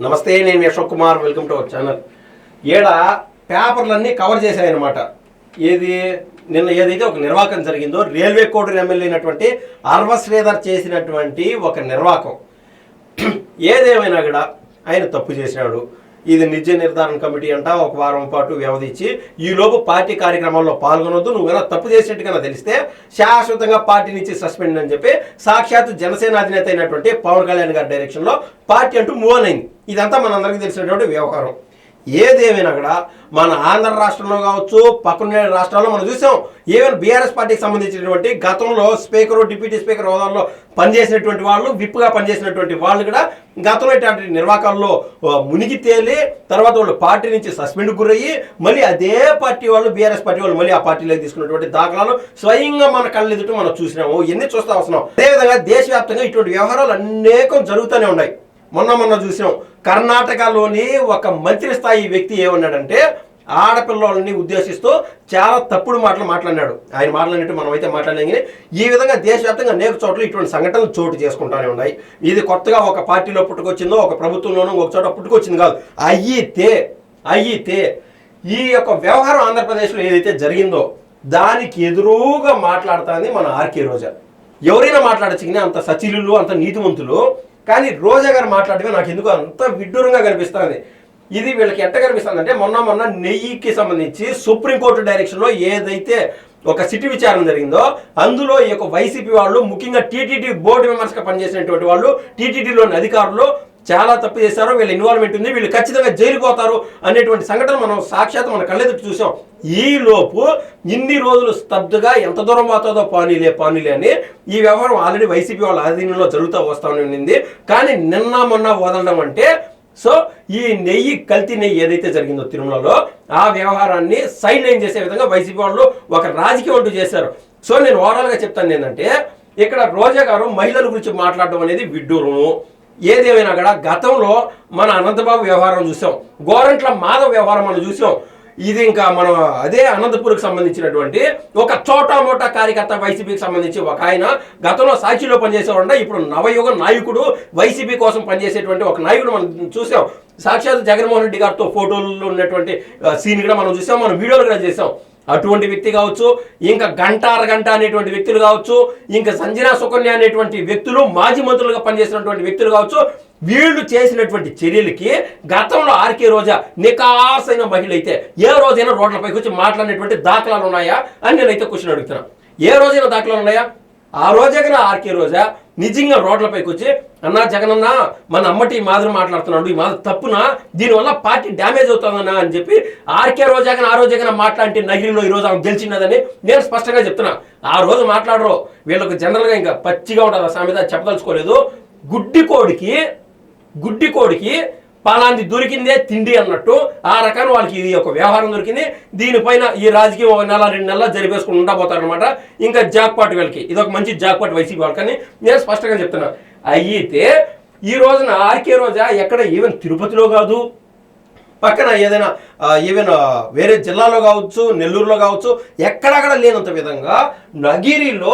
నమస్తే, నేను Ashok Kumar. Welcome to our channel. ఏడ పేపర్లన్నీ కవర్ చేశాయన్నమాట. నిన్న ఏదైతే ఒక నిర్వాకం జరిగిందో, రైల్వే కోడూరు ఎమ్మెల్యే అయినటువంటి అర్వ శ్రీధర్ చేసినటువంటి ఒక నిర్వాకం, ఏదేమైనా కూడా ఆయన తప్పు చేసినాడు. ఇది నిజ నిర్ధారణ కమిటీ అంట ఒక వారం పాటు వ్యవధించి ఈలోపు పార్టీ కార్యక్రమాల్లో పాల్గొనొద్దు, నువ్వేనా తప్పు చేసినట్టుగా తెలిస్తే శాశ్వతంగా పార్టీ నుంచి సస్పెండ్ అని చెప్పి సాక్షాత్ జనసేన అధినేత అయినటువంటి పవన్ కళ్యాణ్ గారి డైరెక్షన్లో పార్టీ అంటూ మూవ్ అయింది. ఇదంతా మనందరికీ తెలిసినటువంటి వ్యవహారం. ఏదేమైనా కూడా మన ఆంధ్ర రాష్ట్రంలో కావచ్చు, పక్కన రాష్ట్రాల్లో మనం చూసాం. ఈవెన్ బీఆర్ఎస్ పార్టీకి సంబంధించినటువంటి గతంలో స్పీకరు, డిప్యూటీ స్పీకర్ హోదాల్లో పనిచేసినటువంటి వాళ్ళు, విప్గా పనిచేసినటువంటి వాళ్ళు కూడా గతంలో ఇటువంటి నిర్వాకాల్లో మునిగి తేలి తర్వాత వాళ్ళు పార్టీ నుంచి సస్పెండ్ గురయ్యి మళ్ళీ అదే పార్టీ వాళ్ళు, బీఆర్ఎస్ పార్టీ వాళ్ళు మళ్ళీ ఆ పార్టీలోకి తీసుకున్నటువంటి దాఖలాలు స్వయంగా మన కళ్ళెదుట మనం చూసినాము. ఎన్ని చూస్తా వస్తున్నాం. అదేవిధంగా దేశవ్యాప్తంగా ఇటువంటి వ్యవహారాలు అనేకం జరుగుతూనే ఉన్నాయి. మొన్న చూసాం, కర్ణాటకలోని ఒక మంత్రి స్థాయి వ్యక్తి ఏమన్నాడంటే, ఆడపిల్లలని ఉద్దేశిస్తూ చాలా తప్పుడు మాటలు మాట్లాడినాడు. ఆయన మాట్లాడినట్టు మనం అయితే మాట్లాడలేం. ఈ విధంగా దేశవ్యాప్తంగా అనేక చోట్ల ఇటువంటి సంఘటనలు చోటు చేసుకుంటూనే ఉన్నాయి. ఇది కొత్తగా ఒక పార్టీలో పుట్టుకొచ్చిందో, ఒక ప్రభుత్వంలోనూ ఒక చోట పుట్టుకొచ్చింది కాదు. అయితే ఈ యొక్క వ్యవహారం ఆంధ్రప్రదేశ్లో ఏదైతే జరిగిందో దానికి ఎదురుగా మాట్లాడుతుంది మన ఆర్కే రోజా. ఎవరైనా మాట్లాడచ్చు, అంత సచిలులు, అంత నీతివంతులు. కానీ రోజా గారు మాట్లాడటమే నాకు ఎందుకు అంత విడ్డూరంగా కనిపిస్తుంది. ఇది వీళ్ళకి ఎట్ట కనిపిస్తుంది అంటే, మొన్న నెయ్యికి సంబంధించి సుప్రీంకోర్టు డైరెక్షన్లో ఏదైతే ఒక సిటీ విచారణ జరిగిందో అందులో ఈ యొక్క వైసీపీ వాళ్ళు, ముఖ్యంగా టీటీడీ బోర్డు మెంబర్స్గా పనిచేసినటువంటి వాళ్ళు, టీటీడీలోని అధికారులు చాలా తప్పు చేశారు, వీళ్ళ ఇన్వాల్వ్మెంట్ ఉంది, వీళ్ళు ఖచ్చితంగా జైలుకు పోతారు అనేటువంటి సంఘటన మనం సాక్షాత్ మన కళ్ళెదుట చూసాం. ఈ లోపు ఇన్ని రోజులు స్తబ్దుగా ఎంత దూరం పోతుందో పానీలే అని ఈ వ్యవహారం ఆల్రెడీ వైసీపీ వాళ్ళ ఆధీనంలో జరుగుతూ వస్తూనే ఉంది. కానీ నిన్న మొన్న వదలడం అంటే, సో ఈ కల్తీ నెయ్యి ఏదైతే జరిగిందో తిరుమలలో, ఆ వ్యవహారాన్ని సైడ్ లైన్ చేసే విధంగా వైసీపీ వాళ్ళు ఒక రాజకీయం అంటూ చేశారు. సో నేను ఓవరాల్గా చెప్తాను ఏంటంటే, ఇక్కడ రోజా గారు మహిళల గురించి మాట్లాడడం అనేది విడ్డూరము. ఏదేమైనా కూడా గతంలో మన అనంతబాబు వ్యవహారం చూసాం, గోరంట్ల మాధవ్ వ్యవహారం మనం చూసాం. ఇది ఇంకా మనం అదే అనంతపూర్కి సంబంధించినటువంటి ఒక చోటా మోటా కార్యకర్త, వైసీపీకి సంబంధించి ఒక ఆయన గతంలో సాక్షిలో పనిచేసేవాడు, ఇప్పుడు నవయుగ నాయకుడు, వైసీపీ కోసం పనిచేసేటువంటి ఒక నాయకుడు మనం చూసాం. సాక్షాత్ జగన్మోహన్ రెడ్డి గారితో ఫోటోల్లో ఉన్నటువంటి సీన్ కూడా మనం చూసాం, మనం వీడియోలు కూడా చేసాం. అటువంటి వ్యక్తి కావచ్చు, ఇంకా అరగంట అనేటువంటి వ్యక్తులు కావచ్చు, ఇంకా సంజనా సుకన్య అనేటువంటి వ్యక్తులు, మాజీ మంత్రులుగా పనిచేసినటువంటి వ్యక్తులు కావచ్చు, వీళ్ళు చేసినటువంటి చర్యలకి గతంలో ఆర్కే రోజా నికార్సైన మహిళ అయితే ఏ రోజైనా రోడ్లపైకి వచ్చి మాట్లాడినటువంటి దాఖలాలు ఉన్నాయా అని నేనైతే క్వశ్చన్ అడుగుతున్నా. ఏ రోజైనా దాఖలాలు ఉన్నాయా? ఆ రోజాగా ఆర్కే రోజా నిజంగా రోడ్లపైకి వచ్చి, అన్నా జగనన్నా మన అమ్మటి మాదిరి మాట్లాడుతున్నాడు, ఈ మాదిరి తప్పునా, దీనివల్ల పార్టీ డ్యామేజ్ అవుతుందన్నా అని చెప్పి ఆర్కే రోజాగా ఆ రోజాగా మాట్లాడితే నగిరిలో ఈరోజు ఆమె గెలిచినదని నేను స్పష్టంగా చెప్తున్నా. ఆ రోజు మాట్లాడరు, వీళ్ళకు జనరల్గా ఇంకా పచ్చిగా ఉంటుంది ఆ సామెత, చెప్పదలుచుకోలేదు. గుడ్డి కోడికి పలాంది దొరికిందే తిండి అన్నట్టు ఆ రకాన్ని వాళ్ళకి ఇది ఒక వ్యవహారం దొరికింది. దీనిపైన ఈ రాజకీయం 1 నెల 2 నెలలు జరిపేసుకుని ఉండబోతారనమాట. ఇంకా జాక్పాట్ వీళ్ళకి ఇది ఒక మంచి జాక్పాట్ వైసీపీ వాళ్ళకని నేను స్పష్టంగా చెప్తున్నా. అయితే ఈ రోజున ఆర్కే రోజా ఎక్కడ ఈవెన్ తిరుపతిలో కాదు, పక్కన ఏదైనా ఈవెన్ వేరే జిల్లాలో కావచ్చు, నెల్లూరులో కావచ్చు, ఎక్కడక్కడ లేనంత విధంగా నగిరిలో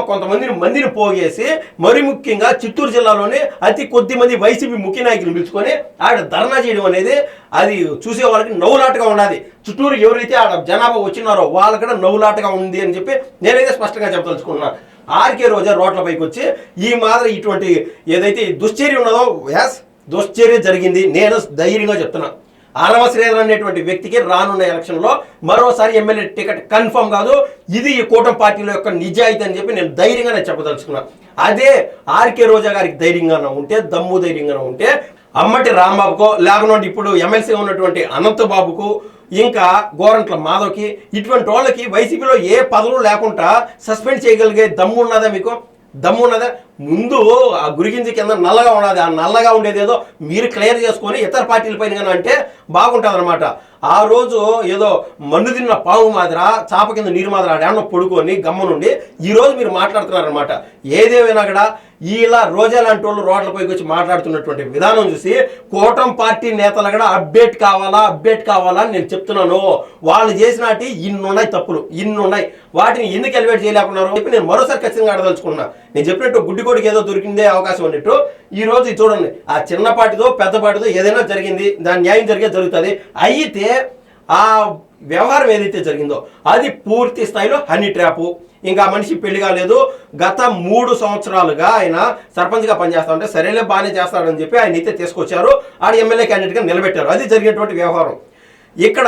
కొంతమందిని పోగేసి, మరి ముఖ్యంగా చిత్తూరు జిల్లాలోనే అతి కొద్ది మంది వైసీపీ ముఖ్య నాయకులు పిలుచుకొని ఆడ ధర్నా చేయడం అనేది అది చూసే వాళ్ళకి నవ్వులాటగా ఉన్నది. చుట్టూరు ఎవరైతే ఆడ జనాభా వచ్చినారో వాళ్ళకి కూడా నవ్వులాటగా ఉంది అని చెప్పి నేనైతే స్పష్టంగా చెప్పదలుచుకున్నా. ఆర్కే రోజా రోడ్లపైకి వచ్చి ఈ మాదిరి ఇటువంటి ఏదైతే దుశ్చర్య ఉన్నదో, దుశ్చర్య జరిగింది. నేను ధైర్యంగా చెప్తున్నా, అరవ శ్రీధర్ అనేటువంటి వ్యక్తికి రానున్న ఎలక్షన్లో మరోసారి ఎమ్మెల్యే టికెట్ కన్ఫర్మ్ కాదు. ఇది ఈ కూటమి పార్టీల యొక్క నిజాయితీ అని చెప్పి నేను ధైర్యంగానే చెప్పదలుచుకున్నా. అదే ఆర్కే రోజా గారికి ధైర్యంగానే ఉంటే, ధైర్యంగానే ఉంటే అమ్మటి రాంబాబుకో, లేకపోతే ఇప్పుడు ఎమ్మెల్సీగా ఉన్నటువంటి అనంతబాబుకు, ఇంకా గోరంట్ల మాధవ్కి, ఇటువంటి వాళ్ళకి వైసీపీలో ఏ పదవులు లేకుండా సస్పెండ్ చేయగలిగే దమ్ము ఉన్నదా? మీకు దమ్ము ఉన్నదా? ముందు ఆ గురిగింజ కింద నల్లగా ఉన్నది, ఆ నల్లగా ఉండేది ఏదో మీరు క్లియర్ చేసుకొని ఇతర పార్టీల పైన అంటే బాగుంటుంది అనమాట. ఆ రోజు ఏదో మన్ను తిన్న పాము మాదిర, చాప కింద నీరు మాదిర ఆడేమో పడుకొని గమ్మ నుండి ఈ రోజు మీరు మాట్లాడుతున్నారనమాట. ఏదేమైనా కూడా ఇలా రోజా లాంటి వాళ్ళు రోడ్లపైకి వచ్చి మాట్లాడుతున్నటువంటి విధానం చూసి కూటమి పార్టీ నేతలు కూడా అప్డేట్ కావాలా అని నేను చెప్తున్నాను. వాళ్ళు చేసినటి తప్పులు ఇన్ని ఉన్నాయి, వాటిని ఎందుకు ఎలివేట్ చేయలేకున్నారు చెప్పి నేను మరోసారి ఖచ్చితంగా అడదలుచుకున్నా. నేను చెప్పినట్టు గుడ్డి కోడికి ఏదో దొరికిందే అవకాశం ఉన్నట్టు ఈ రోజు చూడండి, ఆ చిన్నపాటిదో పెద్దపాటిదో ఏదైనా జరిగింది, దాని న్యాయం జరుగుతుంది. అయితే ఆ వ్యవహారం ఏదైతే జరిగిందో అది పూర్తి స్థాయిలో హనీ ట్రాపు. ఇంకా మనిషి పెళ్లి కాలేదు, గత 3 సంవత్సరాలుగా ఆయన సర్పంచ్గా పనిచేస్తా ఉంటే సరేలే బాగానే చేస్తాడని చెప్పి ఆయన అయితే తీసుకొచ్చారు, ఆడ ఎమ్మెల్యే క్యాండిడేట్గా నిలబెట్టారు. అది జరిగినటువంటి వ్యవహారం. ఇక్కడ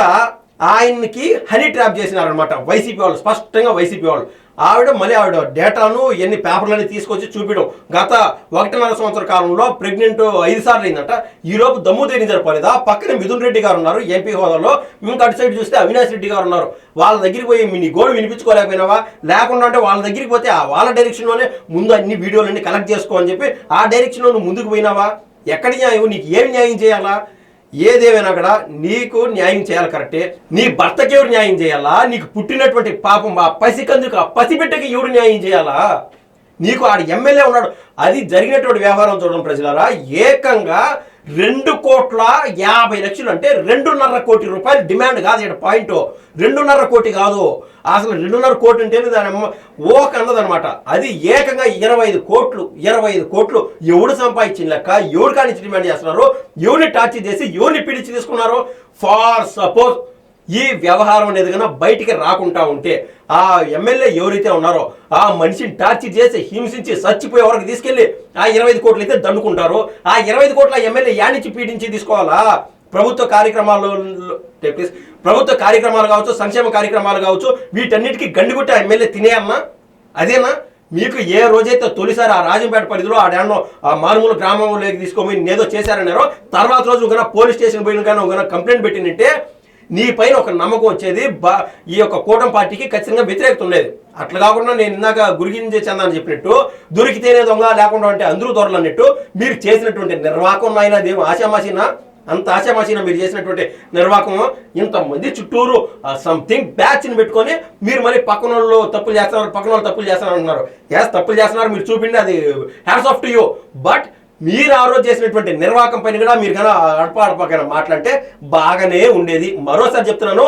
ఆయనకి హనీ ట్రాప్ చేసినారనమాట వైసీపీ వాళ్ళు, స్పష్టంగా వైసీపీ వాళ్ళు. ఆవిడ డేటాను ఎన్ని పేపర్లని తీసుకొచ్చి చూపించడం, గత 1.5 సంవత్సర కాలంలో ప్రెగ్నెంట్ 5 సార్లు అయిందంట. ఈలోపు దమ్ము దేని జరపలేదా? పక్కన మిథున్ రెడ్డి గారు ఉన్నారు ఎంపీ హోదాలో, ఇంకా అటు సైడ్ చూస్తే అవినాష్ రెడ్డి గారు ఉన్నారు. వాళ్ళ దగ్గరికి పోయి నీ గోడు వినిపించుకోలేకపోయినావా? లేకుండా అంటే వాళ్ళ దగ్గరికి పోతే వాళ్ళ డైరెక్షన్లోనే ముందు అన్ని వీడియోలన్నీ కలెక్ట్ చేసుకో అని చెప్పి ఆ డైరెక్షన్లో నువ్వు ముందుకు పోయినావా? ఎక్కడి న్యాయం? నీకు ఏమి న్యాయం చేయాలా? ఏదేమైనా కూడా నీకు న్యాయం చేయాలి కరెక్టే. నీ భర్తకి ఎవరు న్యాయం చేయాలా? నీకు పుట్టినటువంటి పాపం ఆ పసికందుకు ఆ పసిబిడ్డకి ఎవరు న్యాయం చేయాలా? నీకు ఆడ ఎమ్మెల్యే ఉన్నాడు. అది జరిగినటువంటి వ్యవహారం చూడడం ప్రజలారా, ఏకంగా 2,50,00,000 అంటే 2.5 కోటి రూపాయలు డిమాండ్ కాదు ఇక్కడ పాయింట్. 2.5 కోటి కాదు, అసలు 2.5 కోటి అంటేనే దాని ఓక అన్నదనమాట. అది ఏకంగా 25 కోట్లు. 25 కోట్లు ఎవడు సంపాదించిన లెక్క? ఎవరు కానించి డిమాండ్ చేస్తున్నారు? ఎవరిని టార్చర్ చేసి ఎవరిని పిలిచి తీసుకున్నారు? ఫార్ సపోజ్ ఈ వ్యవహారం అనేది కన్నా బయటికి రాకుండా ఉంటే ఆ ఎమ్మెల్యే ఎవరైతే ఉన్నారో ఆ మనిషిని టార్చర్ చేసి హింసించి చచ్చిపోయే వరకు తీసుకెళ్లి ఆ 25 కోట్లు అయితే దండుకుంటారు. ఆ 25 కోట్ల ఎమ్మెల్యే యానించి పీడించి తీసుకోవాలా? ప్రభుత్వ కార్యక్రమాలు కావచ్చు, సంక్షేమ కార్యక్రమాలు కావచ్చు, వీటన్నిటికీ గండిగుట్ట ఎమ్మెల్యే తినేయమ్మా? అదేనా మీకు? ఏ రోజైతే తొలిసారి ఆ రాజంపేట పరిధిలో ఆ డ్యాన్లో ఆ మారుమూల గ్రామంలోకి తీసుకోమని ఏదో చేశారన్నారో, తర్వాత రోజు కన్నా పోలీస్ స్టేషన్ పోయిన కానీ ఒక కంప్లైంట్ పెట్టినట్టే నీ పైన ఒక నమ్మకం వచ్చేది, ఈ యొక్క కూటమి పార్టీకి ఖచ్చితంగా వ్యతిరేకత ఉండేది. అట్లా కాకుండా నేను ఇందాక గురిగించే చందని చెప్పినట్టు దొరికితేనే దొంగ లేకుండా అంటే అందరూ దొరలు అన్నట్టు మీరు చేసినటువంటి నిర్వాహకం నాయన దేవు ఆశామాషినా, అంత ఆశామాషినా మీరు చేసినటువంటి నిర్వాహకం. ఇంతమంది చుట్టూరు సంథింగ్ బ్యాచ్ని పెట్టుకొని మీరు మళ్ళీ పక్కన వాళ్ళు తప్పులు చేస్తున్నారు అంటున్నారు. తప్పులు చేస్తున్నారు మీరు చూపిండి, అది hats off to you. But మీరు ఆ రోజు చేసినటువంటి నిర్వాహకం పైన కూడా మీరు కన్నా అడపకైనా మాట్లాడితే బాగానే ఉండేది. మరోసారి చెప్తున్నాను,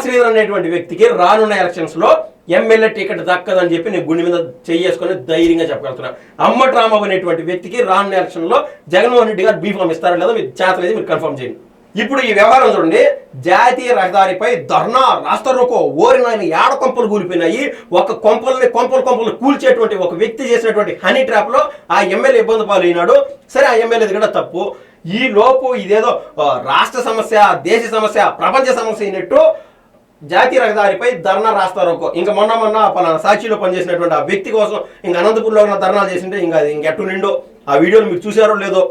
శ్రీధర్ అనేటువంటి వ్యక్తికి రానున్న ఎలక్షన్స్లో ఎమ్మెల్యే టికెట్ దక్కదని చెప్పి నేను గుండె మీద చేసుకొని ధైర్యంగా చెప్పగలుగుతున్నా. అమ్మటి రాంబాబు అనేటువంటి వ్యక్తికి రానున్న ఎలక్షన్లో జగన్మోహన్ రెడ్డి గారు బీఫామ్ ఇస్తారో లేదో మీరు చేతనేది మీరు కన్ఫర్మ్ చేయండి. ఇప్పుడు ఈ వ్యవహారం చూడండి, జాతీయ రహదారిపై ధర్నా రాస్తారోకో ఓరిన ఆయన ఏడ కొంపలు కూలిపోయినాయి. ఒక కొంపలు కూల్చేటువంటి ఒక వ్యక్తి చేసినటువంటి హనీ ట్రాప్ లో ఆ ఎమ్మెల్యే ఇబ్బంది పాలైనాడు. సరే, ఆ ఎమ్మెల్యేది కూడా తప్పు. ఈ లోపు ఇదేదో రాష్ట్ర సమస్య, దేశ సమస్య, ప్రపంచ సమస్య అయినట్టు జాతీయ రహదారిపై ధర్నా రాస్తారోకో. ఇంకా మొన్న పలానా సాక్షిలో పనిచేసినటువంటి ఆ వ్యక్తి కోసం ఇంకా అనంతపూర్లో ఉన్న ధర్నాలు చేసింటే ఇంకెట్టు నిండో ఆ వీడియోలు మీరు చూసారో లేదో.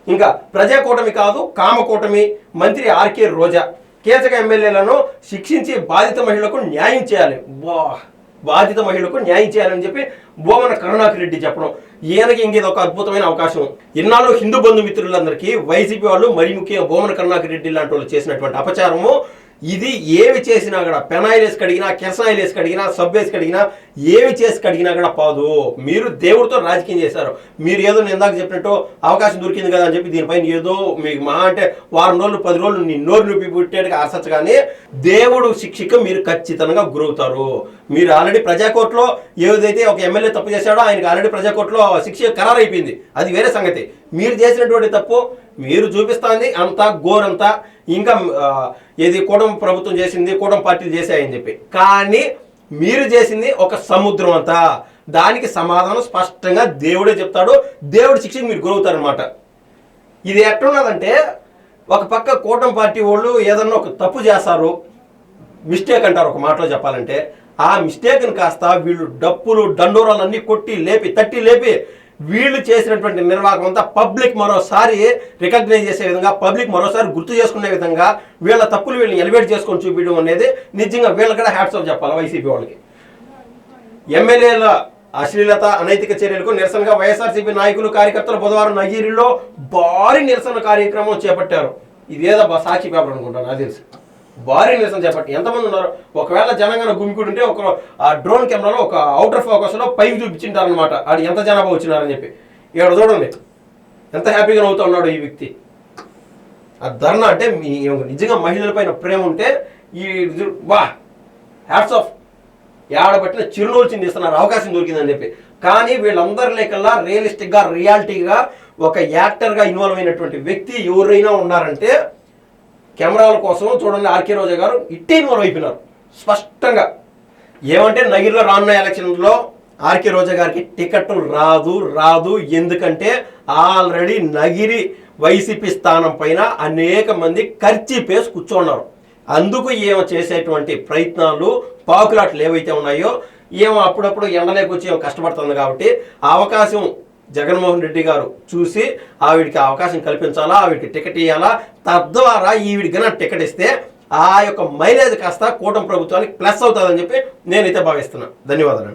ఇంకా ప్రజాకూటమి కాదు కామకూటమి మంత్రి ఆర్కే రోజా కీచక ఎమ్మెల్యేలను శిక్షించి బాధిత మహిళలకు న్యాయం చేయాలని చెప్పి బోమన కరుణాకర్ రెడ్డి చెప్పడం, ఈయనకి ఇంకేది ఒక అద్భుతమైన అవకాశం. ఇన్నాళ్ళు హిందూ బంధుమిత్రులందరికీ వైసీపీ వాళ్ళు, మరి ముఖ్యంగా బోమన కరుణాకర్ రెడ్డి లాంటి వాళ్ళు చేసినటువంటి అపచారము. ఇది ఏమి చేసినా కూడా పెనాయిల్ వేసి కడిగినా, కెరసాయిల్ వేసి కడిగినా, సబ్ వేసి కడిగినా, ఏమి చేసి కడిగినా కూడా పాదు. మీరు దేవుడితో రాజకీయం చేశారు. మీరు ఏదో నేను ఇందాక చెప్పినట్టు అవకాశం దొరికింది కదా అని చెప్పి దీనిపైన ఏదో మీకు మహా అంటే 4 రోజులు 10 రోజులు నీ నోరు నొప్పి పుట్టేట్టుగా అరసచ్చు. కానీ దేవుడు శిక్షకు మీరు ఖచ్చితంగా గురవుతారు. మీరు ఆల్రెడీ ప్రజాకోర్టులో ఏదైతే ఒక ఎమ్మెల్యే తప్పు చేశాడో ఆయనకి ఆల్రెడీ ప్రజాకోర్టులో శిక్ష ఖరారు అయిపోయింది. అది వేరే సంగతి. మీరు చేసినటువంటి తప్పు మీరు చూపిస్తుంది అంతా గోరంతా. ఇంకా ఏది కూటమి ప్రభుత్వం చేసింది, కూటమి పార్టీలు చేశాయని చెప్పి, కానీ మీరు చేసింది ఒక సముద్రం అంతా. దానికి సమాధానం స్పష్టంగా దేవుడే చెప్తాడు. దేవుడి శిక్షకు మీరు గురవుతారనమాట. ఇది ఎట్టున్నదంటే, ఒక పక్క కూటమి పార్టీ వాళ్ళు ఏదన్నా ఒక తప్పు చేస్తారు, మిస్టేక్ అంటారు ఒక మాటలో చెప్పాలంటే. ఆ మిస్టేక్ని కాస్త వీళ్ళు డప్పులు దండోరాలన్నీ తట్టి లేపి వీళ్ళు చేసినటువంటి నిర్వాహకం అంతా పబ్లిక్ మరోసారి రికగ్నైజ్ చేసే విధంగా, పబ్లిక్ మరోసారి గుర్తు చేసుకునే విధంగా వీళ్ళ తప్పులు వీళ్ళని ఎలివేట్ చేసుకొని చూపించడం అనేది నిజంగా వీళ్ళకి కూడా హ్యాట్స్ ఆఫ్ చెప్పాలి వైసీపీ వాళ్ళకి. ఎమ్మెల్యేల అశ్లీలత, అనైతిక చర్యలకు నిరసనగా వైఎస్ఆర్సీపీ నాయకులు, కార్యకర్తలు బుధవారం నగిరిలో భారీ నిరసన కార్యక్రమం చేపట్టారు. ఇదేదో సాక్షి పేపర్ అనుకుంటాను, నాకు తెలుసు. భారీ నిరసన చేపట్టి ఎంతమంది ఉన్నారు? ఒకవేళ జనంగా గుమికూడి ఉంటే ఒక డ్రోన్ కెమెరాలో ఒక అవుటర్ ఫోకస్లో పైకి చూపించింటారనమాట ఆడు ఎంత జనాభా వచ్చినారని చెప్పి. ఇక్కడ చూడండి ఎంత హ్యాపీగా నవ్వుతూ ఉన్నాడు ఈ వ్యక్తి. ఆ ధర్నా అంటే మీ నిజంగా మహిళలపైన ప్రేమ ఉంటే ఈ హ్యాట్స్ ఆఫ్. ఏడబట్టిన చిరునవ్వులు చిందిస్తున్నారు అవకాశం దొరికిందని చెప్పి. కానీ వీళ్ళందరి లేకల్లా రియలిస్టిక్గా రియాలిటీగా ఒక యాక్టర్గా ఇన్వాల్వ్ అయినటువంటి వ్యక్తి ఎవరైనా ఉన్నారంటే కెమెరాల కోసం చూడండి ఆర్కే రోజా గారు ఇట్టే ఇన్వాల్వ్ అయిపోయినారు స్పష్టంగా. ఏమంటే నగిరిలో రానున్న ఎలక్షన్లో ఆర్కే రోజా గారికి టికెట్ రాదు. ఎందుకంటే ఆల్రెడీ నగిరి వైసీపీ స్థానం పైన అనేక మంది ఖర్చీపేసి కూర్చోన్నారు. అందుకు ఏమో చేసేటువంటి ప్రయత్నాలు పాకులాట్లు ఏవైతే ఉన్నాయో ఏమో అప్పుడప్పుడు ఎండలేకి వచ్చి ఏమో కష్టపడుతుంది కాబట్టి ఆ అవకాశం జగన్మోహన్ రెడ్డి గారు చూసి ఆవిడికి అవకాశం కల్పించాలా, ఆవిడికి టికెట్ ఇవ్వాలా, తద్వారా ఈవిడికి టికెట్ ఇస్తే ఆ యొక్క మైలేజ్ కాస్త కూటమి ప్రభుత్వానికి ప్లస్ అవుతుందని చెప్పి నేనైతే భావిస్తున్నాను. ధన్యవాదాలు.